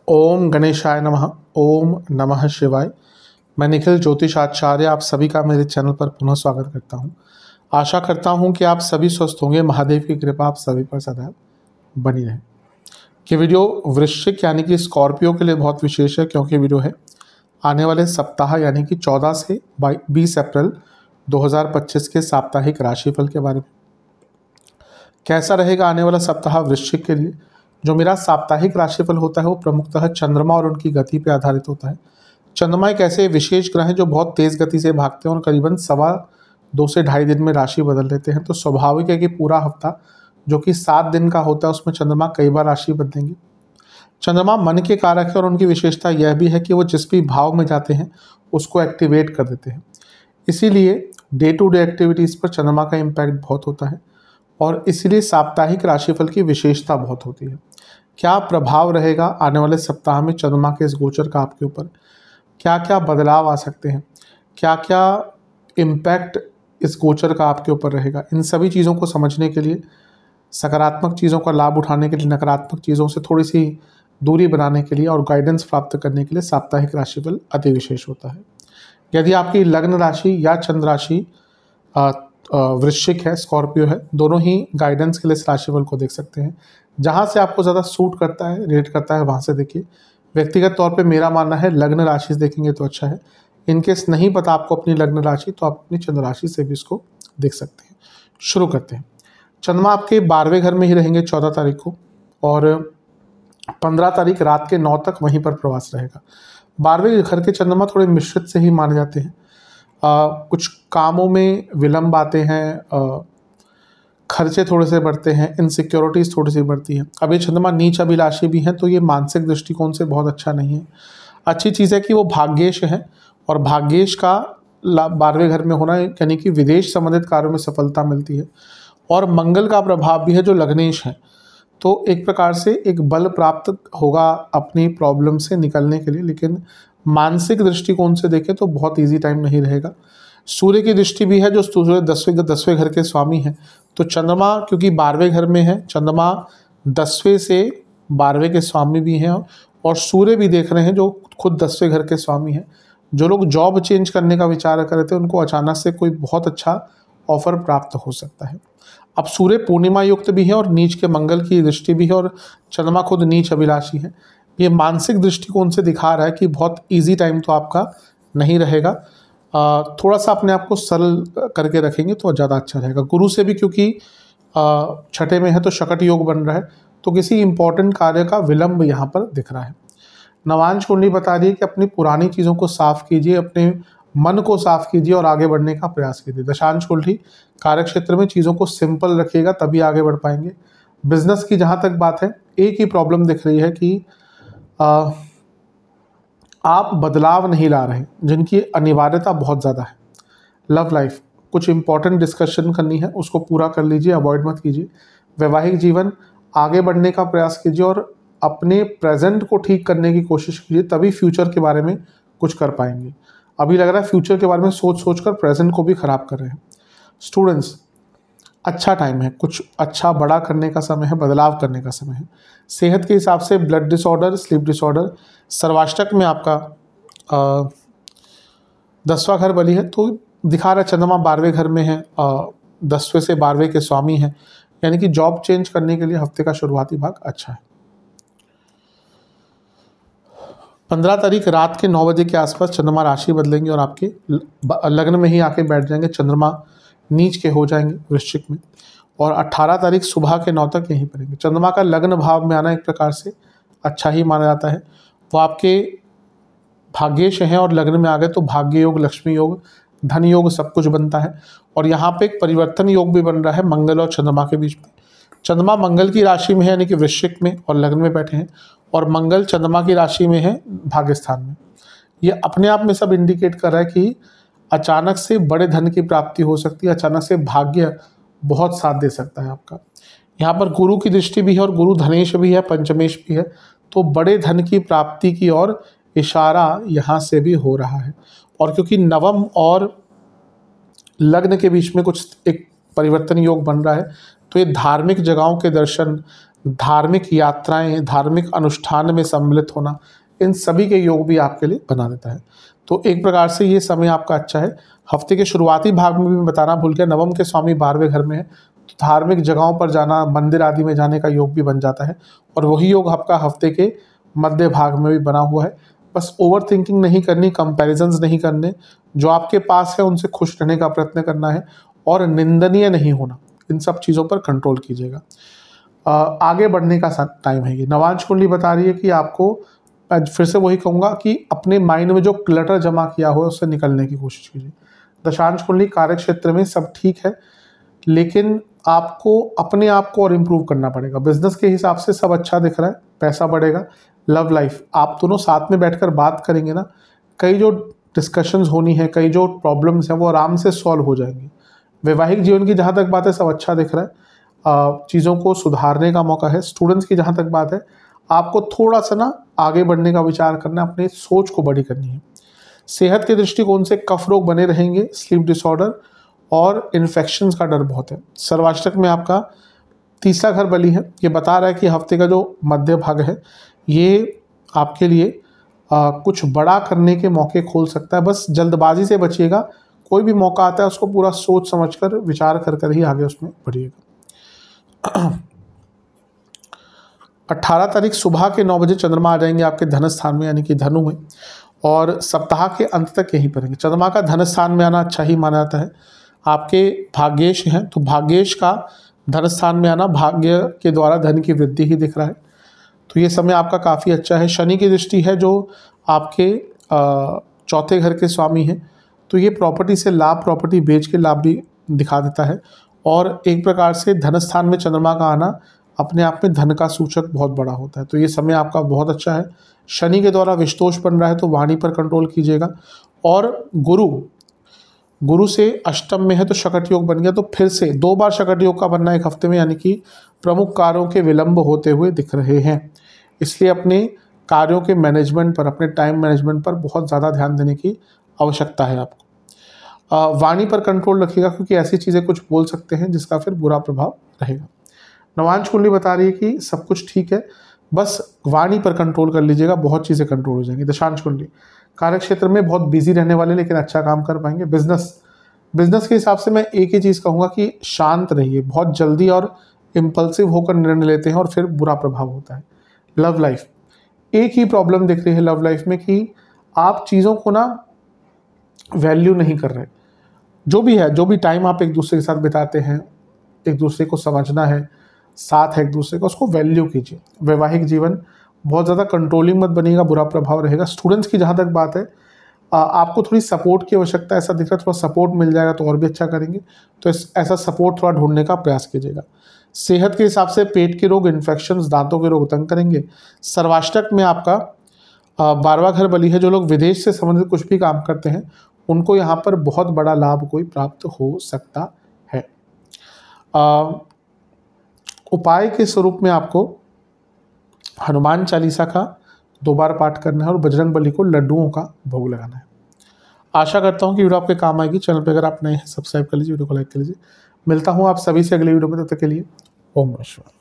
ओम गणेशाय नमः। ओम नमः शिवाय। मैं निखिल ज्योतिष आचार्य आप सभी का मेरे चैनल पर पुनः स्वागत करता हूं। आशा करता हूं कि आप सभी स्वस्थ होंगे। महादेव की कृपा आप सभी पर सदैव बनी रहे। ये वीडियो वृश्चिक यानी कि स्कॉर्पियो के लिए बहुत विशेष है, क्योंकि वीडियो है आने वाले सप्ताह यानी कि 14 से 20 अप्रैल 2025 के साप्ताहिक राशिफल के बारे में। कैसा रहेगा आने वाला सप्ताह वृश्चिक के लिए। जो मेरा साप्ताहिक राशिफल होता है वो प्रमुखतः चंद्रमा और उनकी गति पर आधारित होता है। चंद्रमा एक ऐसे विशेष ग्रह हैं जो बहुत तेज गति से भागते हैं और करीबन 2.25 से 2.5 दिन में राशि बदल लेते हैं। तो स्वाभाविक है कि पूरा हफ्ता जो कि 7 दिन का होता है उसमें चंद्रमा कई बार राशि बदलेंगे। चंद्रमा मन के कारक है और उनकी विशेषता यह भी है कि वो जिस भी भाव में जाते हैं उसको एक्टिवेट कर देते हैं। इसीलिए डे टू डे एक्टिविटीज़ पर चंद्रमा का इम्पैक्ट बहुत होता है और इसीलिए साप्ताहिक राशिफल की विशेषता बहुत होती है। क्या प्रभाव रहेगा आने वाले सप्ताह में चंद्रमा के इस गोचर का आपके ऊपर, क्या क्या बदलाव आ सकते हैं, क्या क्या इम्पैक्ट इस गोचर का आपके ऊपर रहेगा, इन सभी चीज़ों को समझने के लिए, सकारात्मक चीज़ों का लाभ उठाने के लिए, नकारात्मक चीज़ों से थोड़ी सी दूरी बनाने के लिए और गाइडेंस प्राप्त करने के लिए साप्ताहिक राशिफल अति विशेष होता है। यदि आपकी लग्न राशि या चंद्र राशि वृश्चिक है, स्कॉर्पियो है, दोनों ही गाइडेंस के लिए इस राशिफल को देख सकते हैं। जहाँ से आपको ज़्यादा सूट करता है, रेट करता है, वहाँ से देखिए। व्यक्तिगत तौर पे मेरा मानना है लग्न राशि से देखेंगे तो अच्छा है। इनकेस नहीं पता आपको अपनी लग्न राशि तो आप अपनी चंद्र राशि से भी इसको देख सकते हैं। शुरू करते हैं। चंद्रमा आपके 12वें घर में ही रहेंगे 14 तारीख को और 15 तारीख रात के 9 तक वहीं पर प्रवास रहेगा। 12वें घर के चंद्रमा थोड़े मिश्रित से ही माने जाते हैं। कुछ कामों में विलम्ब आते हैं, खर्चे थोड़े से बढ़ते हैं, इनसिक्योरिटीज़ थोड़ी सी बढ़ती हैं। अब ये चंद्रमा नीच अभिलाषी भी हैं तो ये मानसिक दृष्टिकोण से बहुत अच्छा नहीं है। अच्छी चीज़ है कि वो भाग्येश है और भाग्येश का 12वें घर में होना यानी कि विदेश संबंधित कार्यों में सफलता मिलती है। और मंगल का प्रभाव भी है जो लग्नेश है, तो एक प्रकार से एक बल प्राप्त होगा अपनी प्रॉब्लम से निकलने के लिए। लेकिन मानसिक दृष्टिकोण से देखें तो बहुत ईजी टाइम नहीं रहेगा। सूर्य की दृष्टि भी है, जो सूर्य 10वें घर के स्वामी हैं। तो चंद्रमा क्योंकि 12वें घर में है, चंद्रमा 10वें से 12वें के स्वामी भी हैं और सूर्य भी देख रहे हैं जो खुद 10वें घर के स्वामी हैं। जो लोग जॉब चेंज करने का विचार कर रहे थे उनको अचानक से कोई बहुत अच्छा ऑफर प्राप्त हो सकता है। अब सूर्य पूर्णिमा युक्त भी है और नीच के मंगल की दृष्टि भी है और चंद्रमा खुद नीच अभिलाषी है। ये मानसिक दृष्टिकोण से दिखा रहा है कि बहुत ईजी टाइम तो आपका नहीं रहेगा। थोड़ा सा अपने आप को सरल करके रखेंगे तो ज़्यादा अच्छा रहेगा। गुरु से भी क्योंकि 6ठे में है तो शकट योग बन रहा है, तो किसी इंपॉर्टेंट कार्य का विलंब यहाँ पर दिख रहा है। नवांश कुंडली बता रही है कि अपनी पुरानी चीज़ों को साफ कीजिए, अपने मन को साफ कीजिए और आगे बढ़ने का प्रयास कीजिए। दशांश कुंडली कार्य क्षेत्र में चीज़ों को सिंपल रखिएगा तभी आगे बढ़ पाएंगे। बिजनेस की जहाँ तक बात है, एक ही प्रॉब्लम दिख रही है कि आप बदलाव नहीं ला रहे, जिनकी अनिवार्यता बहुत ज़्यादा है। लव लाइफ, कुछ इंपॉर्टेंट डिस्कशन करनी है, उसको पूरा कर लीजिए, अवॉइड मत कीजिए। वैवाहिक जीवन, आगे बढ़ने का प्रयास कीजिए और अपने प्रेजेंट को ठीक करने की कोशिश कीजिए, तभी फ्यूचर के बारे में कुछ कर पाएंगे। अभी लग रहा है फ्यूचर के बारे में सोच सोच कर प्रेजेंट को भी खराब कर रहे हैं। स्टूडेंट्स, अच्छा टाइम है, कुछ अच्छा बड़ा करने का समय है, बदलाव करने का समय है। सेहत के हिसाब से ब्लड डिसऑर्डर, स्लीप डिसऑर्डर, सर्वाष्टक में आपका 10वां घर बली है, तो दिखा रहा है चंद्रमा 12वें घर में है, 10वें से 12वें के स्वामी हैं, यानी कि जॉब चेंज करने के लिए हफ्ते का शुरुआती भाग अच्छा है। 15 तारीख रात के 9 बजे के आसपास चंद्रमा राशि बदलेंगे और आपके लग्न में ही आके बैठ जाएंगे। चंद्रमा नीच के हो जाएंगे वृश्चिक में और 18 तारीख सुबह के 9 तक यहीं पड़ेंगे। चंद्रमा का लग्न भाव में आना एक प्रकार से अच्छा ही माना जाता है। वो आपके भाग्येश हैं और लग्न में आ गए तो भाग्य योग, लक्ष्मी योग, धन योग सब कुछ बनता है। और यहाँ पे एक परिवर्तन योग भी बन रहा है मंगल और चंद्रमा के बीच में। चंद्रमा मंगल की राशि में है यानी कि वृश्चिक में और लग्न में बैठे हैं, और मंगल चंद्रमा की राशि में है भाग्य स्थान में। ये अपने आप में सब इंडिकेट कर रहा है कि अचानक से बड़े धन की प्राप्ति हो सकती है, अचानक से भाग्य बहुत साथ दे सकता है आपका। यहाँ पर गुरु की दृष्टि भी है और गुरु धनेश भी है, पंचमेश भी है, तो बड़े धन की प्राप्ति की ओर इशारा यहाँ से भी हो रहा है। और क्योंकि नवम और लग्न के बीच में कुछ एक परिवर्तन योग बन रहा है, तो ये धार्मिक जगहों के दर्शन, धार्मिक यात्राएं, धार्मिक अनुष्ठान में सम्मिलित होना, इन सभी के योग भी आपके लिए बना देता है। तो एक प्रकार से ये समय आपका अच्छा है। हफ्ते के शुरुआती भाग में भी मैं बताना भूल गया, नवम के स्वामी 12वें घर में है, तो धार्मिक जगहों पर जाना, मंदिर आदि में जाने का योग भी बन जाता है। और वही योग आपका हफ्ते के मध्य भाग में भी बना हुआ है। बस ओवर थिंकिंग नहीं करनी, कंपैरिजंस नहीं करने, जो आपके पास है उनसे खुश रहने का प्रयत्न करना है और निंदनीय नहीं होना, इन सब चीज़ों पर कंट्रोल कीजिएगा। आगे बढ़ने का टाइम है ये। नवांश कुंडली बता रही है कि आपको, फिर से वही कहूँगा कि अपने माइंड में जो क्लटर जमा किया हो उससे निकलने की कोशिश कीजिए। दशांश कुंडली कार्य क्षेत्र में सब ठीक है, लेकिन आपको अपने आप को और इम्प्रूव करना पड़ेगा। बिजनेस के हिसाब से सब अच्छा दिख रहा है, पैसा बढ़ेगा। लव लाइफ, आप दोनों साथ में बैठकर बात करेंगे ना, कई जो डिस्कशंस होनी है, कई जो प्रॉब्लम्स हैं वो आराम से सॉल्व हो जाएंगी। वैवाहिक जीवन की जहाँ तक बात है सब अच्छा दिख रहा है, चीज़ों को सुधारने का मौका है। स्टूडेंट्स की जहाँ तक बात है, आपको थोड़ा सा ना आगे बढ़ने का विचार करना, अपनी सोच को बड़ी करनी है। सेहत के दृष्टिकोण से कफ रोग बने रहेंगे, स्लीप डिसऑर्डर और इन्फेक्शंस का डर बहुत है। सर्वाष्टक में आपका तीसरा घर बली है, ये बता रहा है कि हफ्ते का जो मध्य भाग है ये आपके लिए कुछ बड़ा करने के मौके खोल सकता है। बस जल्दबाजी से बचिएगा, कोई भी मौका आता है उसको पूरा सोच समझकर विचार कर कर ही आगे उसमें बढ़िएगा। 18 तारीख सुबह के 9 बजे चंद्रमा आ जाएंगे आपके धन स्थान में, यानी कि धनु में, और सप्ताह के अंत तक यहीं पर रहेंगे। चंद्रमा का धन स्थान में आना अच्छा ही माना जाता है। आपके भाग्येश हैं, तो भाग्येश का धन स्थान में आना, भाग्य के द्वारा धन की वृद्धि ही दिख रहा है, तो ये समय आपका काफ़ी अच्छा है। शनि की दृष्टि है जो आपके चौथे घर के स्वामी हैं, तो ये प्रॉपर्टी से लाभ, प्रॉपर्टी बेच के लाभ भी दिखा देता है। और एक प्रकार से धन स्थान में चंद्रमा का आना अपने आप में धन का सूचक बहुत बड़ा होता है, तो ये समय आपका बहुत अच्छा है। शनि के द्वारा विषदोष बन रहा है, तो वाणी पर कंट्रोल कीजिएगा। और गुरु से अष्टम में है तो शकट योग बन गया, तो फिर से 2 बार शकट योग का बनना एक हफ्ते में, यानी कि प्रमुख कार्यों के विलंब होते हुए दिख रहे हैं। इसलिए अपने कार्यों के मैनेजमेंट पर, अपने टाइम मैनेजमेंट पर बहुत ज़्यादा ध्यान देने की आवश्यकता है आपको। वाणी पर कंट्रोल रखिएगा, क्योंकि ऐसी चीज़ें कुछ बोल सकते हैं जिसका फिर बुरा प्रभाव रहेगा। नवांश कुंडली बता रही है कि सब कुछ ठीक है, बस वाणी पर कंट्रोल कर लीजिएगा, बहुत चीज़ें कंट्रोल हो जाएंगी। दशांश कुंडली कार्य क्षेत्र में बहुत बिजी रहने वाले, लेकिन अच्छा काम कर पाएंगे। बिजनेस के हिसाब से मैं एक ही चीज़ कहूँगा कि शांत रहिए, बहुत जल्दी और इम्पल्सिव होकर निर्णय लेते हैं और फिर बुरा प्रभाव होता है। लव लाइफ, एक ही प्रॉब्लम दिख रही है लव लाइफ में कि आप चीज़ों को ना वैल्यू नहीं कर रहे। जो भी है, जो भी टाइम आप एक दूसरे के साथ बिताते हैं, एक दूसरे को समझना है, साथ है एक दूसरे का, उसको वैल्यू कीजिए। वैवाहिक जीवन बहुत ज़्यादा कंट्रोलिंग मत बनिएगा, बुरा प्रभाव रहेगा। स्टूडेंट्स की जहाँ तक बात है, आपको थोड़ी सपोर्ट की आवश्यकता ऐसा दिख रहा है, थोड़ा सपोर्ट मिल जाएगा तो और भी अच्छा करेंगे, तो ऐसा सपोर्ट थोड़ा ढूंढने का प्रयास कीजिएगा। सेहत के हिसाब से पेट के रोग, इन्फेक्शंस, दांतों के रोग तंग करेंगे। सर्वाष्टक में आपका 12वां घर बली है, जो लोग विदेश से संबंधित कुछ भी काम करते हैं उनको यहाँ पर बहुत बड़ा लाभ कोई प्राप्त हो सकता है। उपाय के स्वरूप में आपको हनुमान चालीसा का 2 बार पाठ करना है और बजरंग बली को लड्डुओं का भोग लगाना है। आशा करता हूँ कि वीडियो आपके काम आएगी। चैनल पर अगर आप नए हैं सब्सक्राइब कर लीजिए, वीडियो को लाइक कर लीजिए। मिलता हूँ आप सभी से अगले वीडियो में, तब तक के लिए ओम नमः शिवाय।